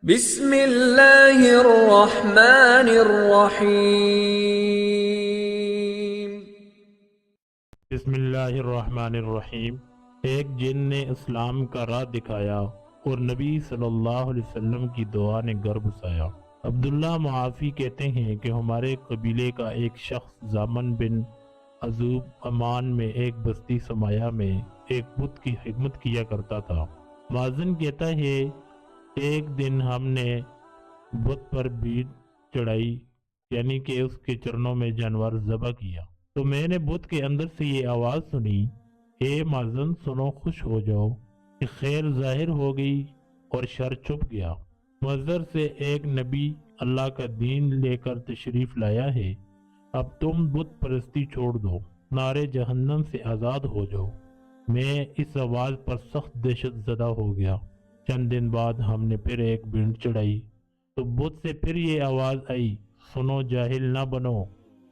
بسم اللہ الرحمن الرحیم۔ بسم اللہ الرحمن الرحیم۔ ایک جن نے اسلام کا راہ دکھایا اور نبی صلی اللہ علیہ وسلم کی دعا نے گھر بسایا۔ عبداللہ معافی کہتے ہیں کہ ہمارے قبیلے کا ایک شخص زامن بن عزوب امان میں ایک بستی سمایا میں ایک بت کی خدمت کیا کرتا تھا۔ مازن کہتا ہے ایک دن ہم نے بت پر بھیڑ چڑھائی، یعنی کہ اس کے چرنوں میں جانور ذبح کیا، تو میں نے بت کے اندر سے یہ آواز سنی، اے مازن سنو، خوش ہو جاؤ کہ خیر ظاہر ہو گئی اور شر چھپ گیا۔ مصدر سے ایک نبی اللہ کا دین لے کر تشریف لایا ہے، اب تم بت پرستی چھوڑ دو، نارے جہنم سے آزاد ہو جاؤ۔ میں اس آواز پر سخت دہشت زدہ ہو گیا۔ چند دن بعد ہم نے پھر ایک بھیڑ چڑھائی تو بت سے پھر یہ آواز آئی، سنو جاہل نہ بنو،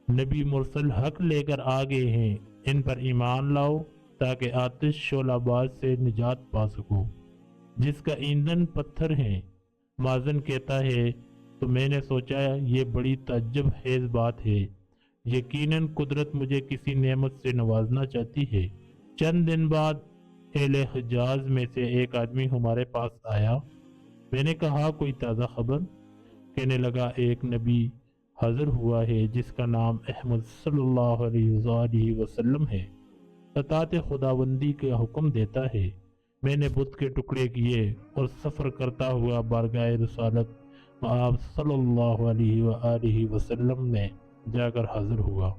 نبی مرسل حق لے کر آگے ہیں، ان پر ایمان لاؤ تاکہ آتش شعلہ باز سے نجات پا سکو جس کا ایندھن پتھر ہے۔ مازن کہتا ہے تو میں نے سوچا یہ بڑی تعجب خیز بات ہے، یقیناً قدرت مجھے کسی نعمت سے نوازنا چاہتی ہے۔ چند دن بعد اہل حجاز میں سے ایک آدمی ہمارے پاس آیا۔ میں نے کہا کوئی تازہ خبر؟ کہنے لگا ایک نبی حاضر ہوا ہے جس کا نام احمد صلی اللہ علیہ وآلہ وسلم ہے، اطاعت خداوندی کا حکم دیتا ہے۔ میں نے بت کے ٹکڑے کیے اور سفر کرتا ہوا بارگاہ رسالت آپ صلی اللہ علیہ وآلہ وسلم میں جا کر حاضر ہوا۔